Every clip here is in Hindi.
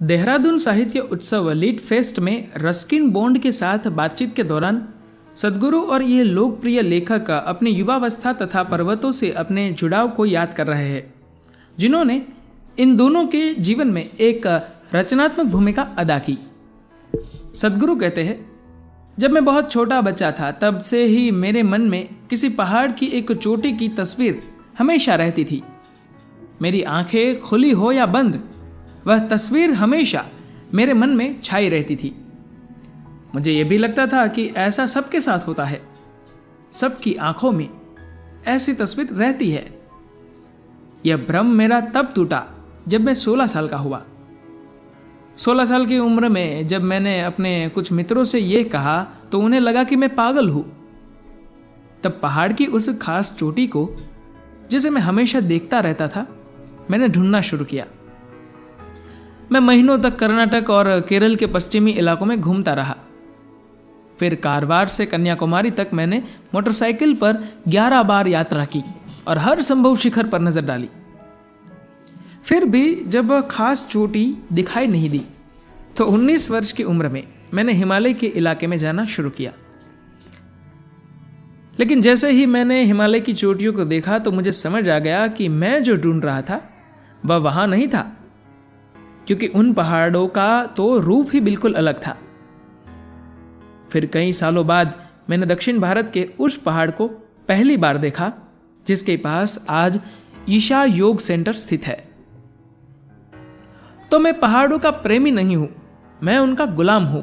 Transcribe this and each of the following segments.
देहरादून साहित्य उत्सव लीट फेस्ट में रस्किन बॉन्ड के साथ बातचीत के दौरान सद्गुरु और ये लोकप्रिय लेखक अपनी युवावस्था तथा पर्वतों से अपने जुड़ाव को याद कर रहे हैं, जिन्होंने इन दोनों के जीवन में एक रचनात्मक भूमिका अदा की। सद्गुरु कहते हैं, जब मैं बहुत छोटा बच्चा था तब से ही मेरे मन में किसी पहाड़ की एक चोटी की तस्वीर हमेशा रहती थी। मेरी आंखें खुली हो या बंद, वह तस्वीर हमेशा मेरे मन में छाई रहती थी। मुझे यह भी लगता था कि ऐसा सबके साथ होता है, सबकी आंखों में ऐसी तस्वीर रहती है। यह भ्रम मेरा तब टूटा जब मैं 16 साल का हुआ। 16 साल की उम्र में जब मैंने अपने कुछ मित्रों से यह कहा तो उन्हें लगा कि मैं पागल हूं। तब पहाड़ की उस खास चोटी को, जिसे मैं हमेशा देखता रहता था, मैंने ढूंढना शुरू किया। मैं महीनों तक कर्नाटक और केरल के पश्चिमी इलाकों में घूमता रहा। फिर कारवार से कन्याकुमारी तक मैंने मोटरसाइकिल पर 11 बार यात्रा की और हर संभव शिखर पर नजर डाली। फिर भी जब खास चोटी दिखाई नहीं दी तो 19 वर्ष की उम्र में मैंने हिमालय के इलाके में जाना शुरू किया। लेकिन जैसे ही मैंने हिमालय की चोटियों को देखा तो मुझे समझ आ गया कि मैं जो ढूंढ रहा था वह वहां नहीं था, क्योंकि उन पहाड़ों का तो रूप ही बिल्कुल अलग था। फिर कई सालों बाद मैंने दक्षिण भारत के उस पहाड़ को पहली बार देखा जिसके पास आज ईशा योग सेंटर स्थित है। तो मैं पहाड़ों का प्रेमी नहीं हूं, मैं उनका गुलाम हूं।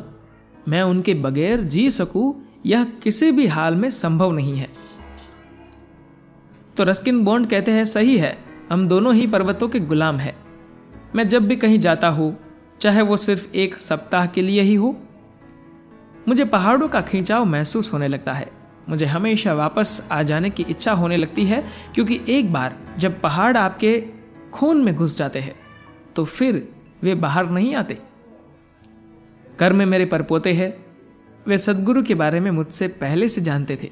मैं उनके बगैर जी सकूं यह किसी भी हाल में संभव नहीं है। तो रस्किन बॉन्ड कहते हैं, सही है, हम दोनों ही पर्वतों के गुलाम हैं। मैं जब भी कहीं जाता हूं, चाहे वो सिर्फ एक सप्ताह के लिए ही हो, मुझे पहाड़ों का खिंचाव महसूस होने लगता है। मुझे हमेशा वापस आ जाने की इच्छा होने लगती है, क्योंकि एक बार जब पहाड़ आपके खून में घुस जाते हैं तो फिर वे बाहर नहीं आते। घर में मेरे परपोते हैं, वे सद्गुरु के बारे में मुझसे पहले से जानते थे।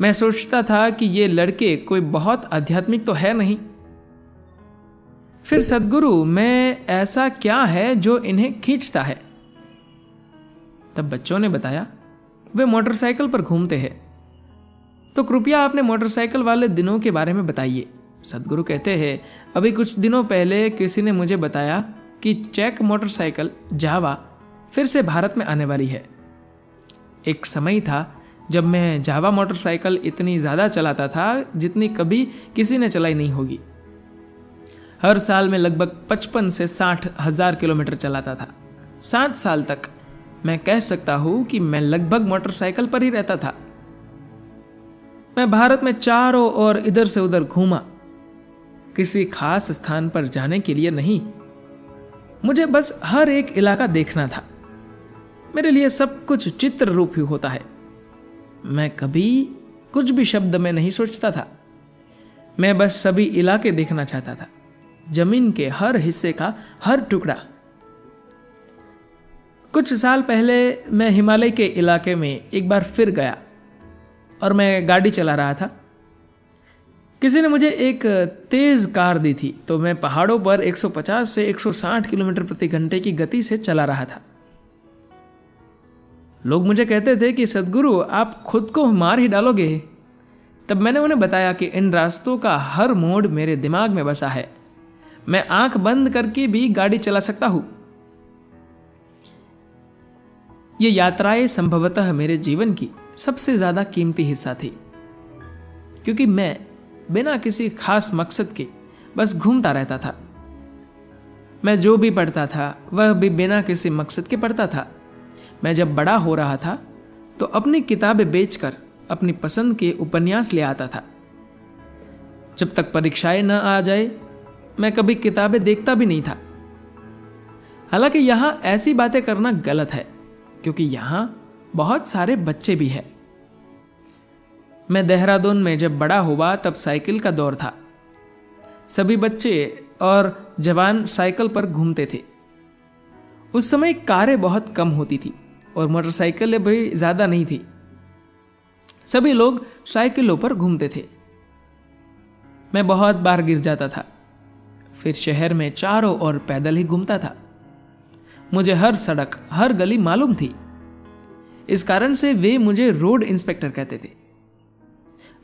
मैं सोचता था कि ये लड़के कोई बहुत आध्यात्मिक तो है नहीं। फिर सद्गुरु में ऐसा क्या है जो इन्हें खींचता है? तब बच्चों ने बताया, वे मोटरसाइकिल पर घूमते हैं। तो कृपया अपने मोटरसाइकिल वाले दिनों के बारे में बताइए। सद्गुरु कहते हैं, अभी कुछ दिनों पहले किसी ने मुझे बताया कि चेक मोटरसाइकिल जावा फिर से भारत में आने वाली है। एक समय था जब मैं जावा मोटरसाइकिल इतनी ज़्यादा चलाता था जितनी कभी किसी ने चलाई नहीं होगी। हर साल में लगभग 55 से 60 हज़ार किलोमीटर चलाता था। 7 साल तक मैं कह सकता हूं कि मैं लगभग मोटरसाइकिल पर ही रहता था। मैं भारत में चारों ओर इधर से उधर घूमा, किसी खास स्थान पर जाने के लिए नहीं। मुझे बस हर एक इलाका देखना था। मेरे लिए सब कुछ चित्र रूप ही होता है। मैं कभी कुछ भी शब्द में नहीं सोचता था। मैं बस सभी इलाके देखना चाहता था, जमीन के हर हिस्से का हर टुकड़ा। कुछ साल पहले मैं हिमालय के इलाके में एक बार फिर गया और मैं गाड़ी चला रहा था। किसी ने मुझे एक तेज कार दी थी, तो मैं पहाड़ों पर 150 से 160 किलोमीटर प्रति घंटे की गति से चला रहा था। लोग मुझे कहते थे कि सद्गुरु, आप खुद को मार ही डालोगे। तब मैंने उन्हें बताया कि इन रास्तों का हर मोड़ मेरे दिमाग में बसा है। मैं आंख बंद करके भी गाड़ी चला सकता हूं। ये यात्राएं संभवतः मेरे जीवन की सबसे ज्यादा कीमती हिस्सा थी, क्योंकि मैं बिना किसी खास मकसद के बस घूमता रहता था। मैं जो भी पढ़ता था वह भी बिना किसी मकसद के पढ़ता था। मैं जब बड़ा हो रहा था तो अपनी किताबें बेचकर अपनी पसंद के उपन्यास ले आता था। जब तक परीक्षाएं न आ जाए मैं कभी किताबें देखता भी नहीं था। हालांकि यहां ऐसी बातें करना गलत है, क्योंकि यहां बहुत सारे बच्चे भी हैं। मैं देहरादून में जब बड़ा हुआ तब साइकिल का दौर था। सभी बच्चे और जवान साइकिल पर घूमते थे। उस समय कारें बहुत कम होती थी और मोटरसाइकिलें भी ज्यादा नहीं थी। सभी लोग साइकिलों पर घूमते थे। मैं बहुत बार गिर जाता था। फिर शहर में चारों ओर पैदल ही घूमता था। मुझे हर सड़क, हर गली मालूम थी। इस कारण से वे मुझे रोड इंस्पेक्टर कहते थे।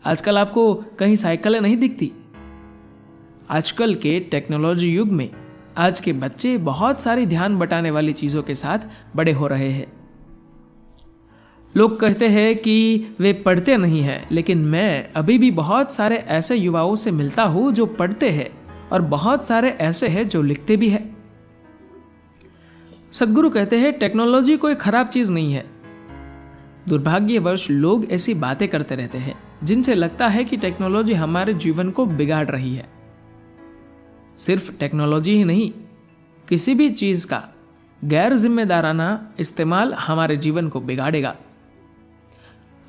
आजकल आपको कहीं साइकिलें नहीं दिखती। आजकल के टेक्नोलॉजी युग में आज के बच्चे बहुत सारी ध्यान बटाने वाली चीजों के साथ बड़े हो रहे हैं। लोग कहते हैं कि वे पढ़ते नहीं हैं, लेकिन मैं अभी भी बहुत सारे ऐसे युवाओं से मिलता हूं जो पढ़ते हैं और बहुत सारे ऐसे हैं जो लिखते भी हैं। सद्गुरु कहते हैं टेक्नोलॉजी कोई खराब चीज नहीं है। दुर्भाग्यवश लोग ऐसी बातें करते रहते हैं जिनसे लगता है कि टेक्नोलॉजी हमारे जीवन को बिगाड़ रही है। सिर्फ टेक्नोलॉजी ही नहीं, किसी भी चीज का गैर जिम्मेदाराना इस्तेमाल हमारे जीवन को बिगाड़ेगा।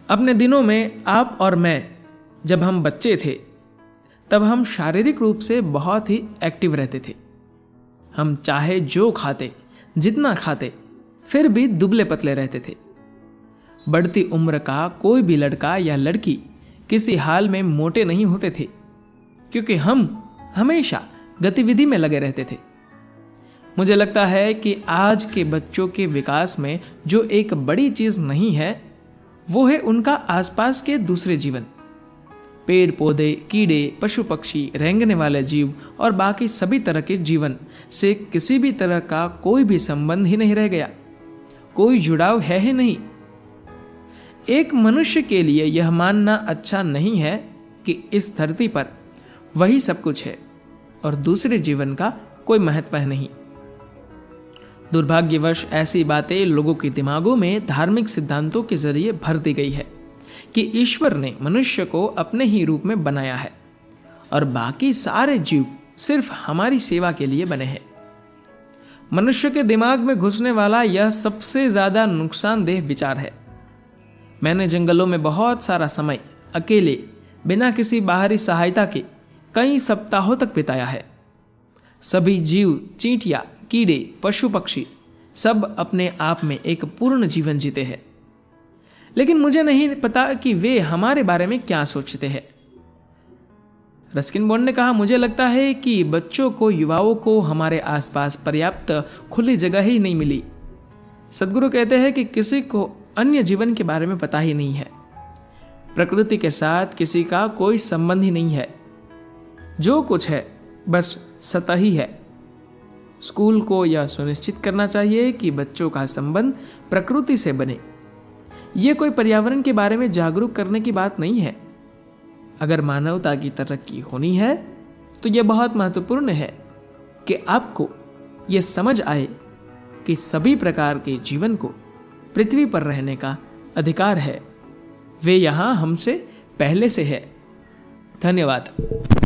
अपने दिनों में आप और मैं, जब हम बच्चे थे, तब हम शारीरिक रूप से बहुत ही एक्टिव रहते थे। हम चाहे जो खाते, जितना खाते, फिर भी दुबले पतले रहते थे। बढ़ती उम्र का कोई भी लड़का या लड़की किसी हाल में मोटे नहीं होते थे, क्योंकि हम हमेशा गतिविधि में लगे रहते थे। मुझे लगता है कि आज के बच्चों के विकास में जो एक बड़ी चीज नहीं है, वो है उनका आसपास के दूसरे जीवन। पेड़ पौधे, कीड़े, पशु पक्षी, रेंगने वाले जीव और बाकी सभी तरह के जीवन से किसी भी तरह का कोई भी संबंध ही नहीं रह गया। कोई जुड़ाव है ही नहीं। एक मनुष्य के लिए यह मानना अच्छा नहीं है कि इस धरती पर वही सब कुछ है और दूसरे जीवन का कोई महत्व नहीं। दुर्भाग्यवश ऐसी बातें लोगों के दिमागों में धार्मिक सिद्धांतों के जरिए भर दी गई है कि ईश्वर ने मनुष्य को अपने ही रूप में बनाया है और बाकी सारे जीव सिर्फ हमारी सेवा के लिए बने हैं। मनुष्य के दिमाग में घुसने वाला यह सबसे ज्यादा नुकसानदेह विचार है। मैंने जंगलों में बहुत सारा समय अकेले, बिना किसी बाहरी सहायता के कई सप्ताहों तक बिताया है। सभी जीव, चींटियां, कीड़े, पशु पक्षी सब अपने आप में एक पूर्ण जीवन जीते हैं, लेकिन मुझे नहीं पता कि वे हमारे बारे में क्या सोचते हैं। रस्किन बॉन्ड ने कहा, मुझे लगता है कि बच्चों को, युवाओं को हमारे आसपास पर्याप्त खुली जगह ही नहीं मिली। सद्गुरु कहते हैं कि किसी को अन्य जीवन के बारे में पता ही नहीं है। प्रकृति के साथ किसी का कोई संबंध ही नहीं है। जो कुछ है बस सतही है। स्कूल को यह सुनिश्चित करना चाहिए कि बच्चों का संबंध प्रकृति से बने। यह कोई पर्यावरण के बारे में जागरूक करने की बात नहीं है। अगर मानवता की तरक्की होनी है तो यह बहुत महत्वपूर्ण है कि आपको यह समझ आए कि सभी प्रकार के जीवन को पृथ्वी पर रहने का अधिकार है। वे यहां हमसे पहले से है। धन्यवाद।